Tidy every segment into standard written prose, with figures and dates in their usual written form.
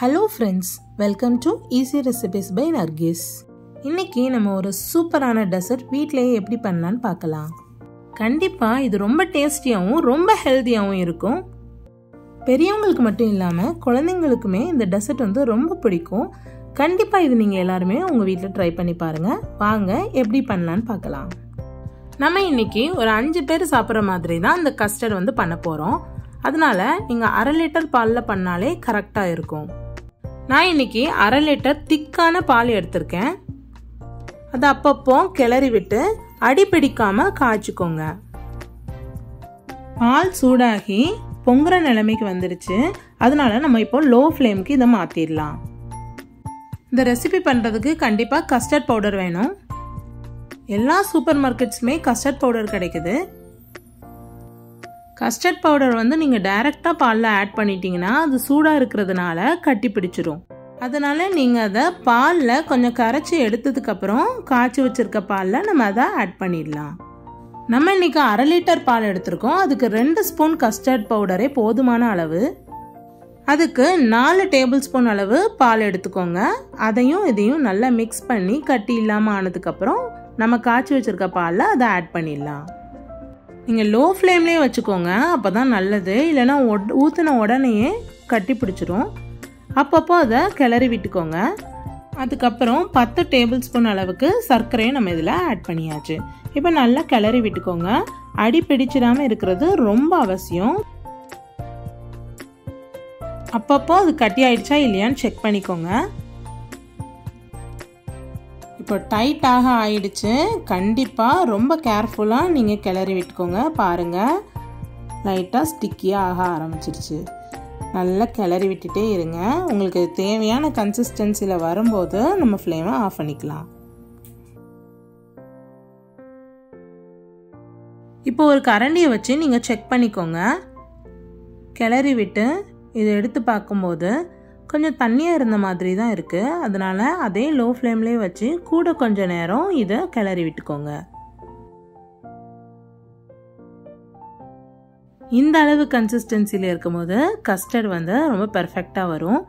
Hello friends, welcome to Easy Recipes by Nargis. இன்னைக்கு நம்ம ஒரு சூப்பரான டெசர்ட் வீட்லயே எப்படி பண்ணலாம்னு பார்க்கலாம். கண்டிப்பா இது ரொம்ப டேஸ்டியாவும் ரொம்ப ஹெல்தியாவும் இருக்கும். பெரியவங்களுக்கு மட்டும் இல்லாம குழந்தைங்களுக்குமே இந்த டெசர்ட் ரொம்ப பிடிக்கும். கண்டிப்பா இது நீங்க எல்லாரும் உங்க வீட்ல ட்ரை பண்ணி பாருங்க. வாங்க எப்படி பண்ணலாம்னு பார்க்கலாம். நம்ம இன்னைக்கு ஒரு 5 பேர் சாப்பிடுற மாதிரி தான் இந்த கஸ்டர்ட் பண்ண போறோம். அதனால நீங்க 1/2 லிட்டர் பால்ல பண்ணாலே கரெக்டா இருக்கும். நான் இன்னைக்கு 1/2 லிட்டர் திக்கான பால் எடுத்திருக்கேன். அது அப்பப்போ கிளறி விட்டு அடி பிடிக்காம காய்ச்சிக்கோங்க. பால் சூடாகி பொங்குற நிலைமைக்கு வந்துருச்சு. அதனால நம்ம இப்போ லோ ஃப்ளேமுக்கு இதை மாத்திடலாம். இந்த ரெசிபி பண்றதுக்கு கண்டிப்பா கஸ்டர்ட் பவுடர் வேணும். எல்லா சூப்பர் மார்க்கெட்ஸ்மே கஸ்டர்ட் பவுடர் கிடைக்குது. கஸ்டர்ட் பவுடர் நீங்க டைரக்டா பால்ல ஆட் பண்ணிட்டீங்கன்னா அது சூடா இருக்கிறதுனால கட்டி பிடிச்சிரும். அதனால நீங்க அதை பால்ல கொஞ்சம் கரைச்சி எடுத்ததுக்கு அப்புறம் காய்ச்சி வச்சிருக்க பால்ல நம்ம அதை ஆட் பண்ணிடலாம். நம்ம இன்னைக்கு 1/2 லிட்டர் பால் எடுத்திருக்கோம். அதுக்கு 2 ஸ்பூன் கஸ்டர்ட் பவுடரே போதுமான அளவு. அதுக்கு 4 டேபிள் ஸ்பூன் அளவு பால் எடுத்துக்கோங்க. அதையும் இதையும் நல்லா மிக்ஸ் பண்ணி கட்டி இல்லாம ஆனதுக்கு அப்புறம் நம்ம காய்ச்சி வச்சிருக்க பால்ல அதை ஆட் பண்ணிடலாம். நீங்கள் லோ ஃப்ளேம்லேயே வச்சுக்கோங்க, அப்போ தான் நல்லது. இல்லைனா ஊற்றின உடனேயே கட்டி பிடிச்சிரும். அப்பப்போ அதை கிளறி விட்டுக்கோங்க. அதுக்கப்புறம் 10 டேபிள் ஸ்பூன் அளவுக்கு சர்க்கரையை நம்ம இதில் ஆட் பண்ணியாச்சு. இப்போ நல்லா கிளறி விட்டுக்கோங்க. அடி பிடிச்சிடாமல் இருக்கிறது ரொம்ப அவசியம். அப்பப்போ அது கட்டி ஆயிடுச்சா இல்லையான்னு செக் பண்ணிக்கோங்க. இப்போ டைட்டாக ஆயிடுச்சு. கண்டிப்பாக ரொம்ப கேர்ஃபுல்லாக நீங்கள் கிளறி விட்டுக்கோங்க. பாருங்கள், லைட்டாக ஸ்டிக்கியாக ஆக ஆரம்பிச்சிருச்சு. நல்லா கிளறி விட்டுட்டே இருங்க. உங்களுக்கு தேவையான கன்சிஸ்டன்சியில் வரும்போது நம்ம ஃப்ளேமை ஆஃப் பண்ணிக்கலாம். இப்போ ஒரு கரண்டியை வச்சு நீங்கள் செக் பண்ணிக்கோங்க. கிளறி விட்டு இதை எடுத்து பார்க்கும்போது கொஞ்சம் தண்ணியாக இருந்த மாதிரி தான் இருக்குது. அதனால் அதே லோ ஃப்ளேம்லேயே வச்சு கூட கொஞ்சம் நேரம் இதை கிளறி விட்டுக்கோங்க. இந்த அளவு கன்சிஸ்டன்சியில் இருக்கும்போது கஸ்டர்ட் ரொம்ப பெர்ஃபெக்டாக வரும்.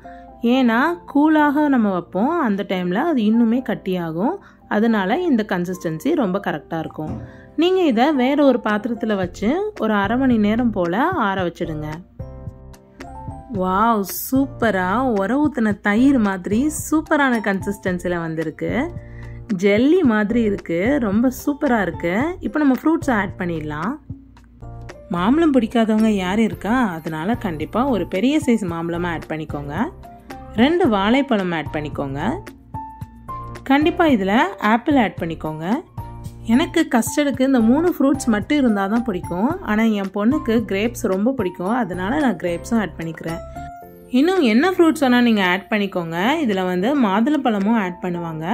ஏன்னா கூலாக நம்ம வைப்போம், அந்த டைமில் அது இன்னுமே கட்டியாகும். அதனால இந்த கன்சிஸ்டன்சி ரொம்ப கரெக்டாக இருக்கும். நீங்கள் இதை வேற ஒரு பாத்திரத்தில் வச்சு ஒரு 1/2 மணி நேரம் போல் ஆற வச்சிடுங்க. வாவ், சூப்பராக ஊற்றின தயிர் மாதிரி சூப்பரான கன்சிஸ்டன்சியில் வந்திருக்கு. ஜெல்லி மாதிரி இருக்குது. ரொம்ப சூப்பராக இருக்குது. இப்போ நம்ம ஃப்ரூட்ஸை ஆட் பண்ணிடலாம். மாம்பழம் பிடிக்காதவங்க யார் இருக்கா? அதனால கண்டிப்பாக ஒரு பெரிய சைஸ் மாம்பழமாக ஆட் பண்ணிக்கோங்க. 2 வாழைப்பழம் ஆட் பண்ணிக்கோங்க. கண்டிப்பாக இதில் ஆப்பிள் ஆட் பண்ணிக்கோங்க. எனக்கு கஸ்டர்டுக்கு இந்த 3 ஃப்ரூட்ஸ் மட்டும் இருந்தால் தான் பிடிக்கும். ஆனால் என் பொண்ணுக்கு கிரேப்ஸ் ரொம்ப பிடிக்கும். அதனால நான் கிரேப்ஸும் ஆட் பண்ணிக்கிறேன். இன்னும் என்ன ஃப்ரூட்ஸ் வேணால் நீங்கள் ஆட் பண்ணிக்கோங்க. இதில் மாதுளப்பழமும் ஆட் பண்ணுவாங்க.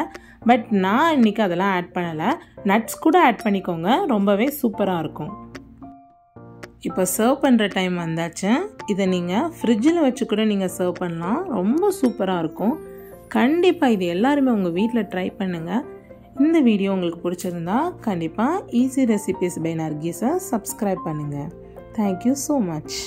பட் நான் இன்னைக்கு அதெல்லாம் ஆட் பண்ணலை. நட்ஸ் கூட ஆட் பண்ணிக்கோங்க. ரொம்பவே சூப்பராக இருக்கும். இப்போ சர்வ் பண்ணுற டைம் வந்தாச்சு. இதை நீங்கள் ஃப்ரிட்ஜில் வச்சு கூட நீங்கள் சர்வ் பண்ணலாம். ரொம்ப சூப்பராக இருக்கும். கண்டிப்பாக இது எல்லாருமே உங்கள் வீட்டில் ட்ரை பண்ணுங்கள். இந்த வீடியோ உங்களுக்கு பிடிச்சிருந்தா கண்டிப்பாக ஈஸி ரெசிபீஸ் பை நர்கீஸை சப்ஸ்கிரைப் பண்ணுங்கள். Thank you so much.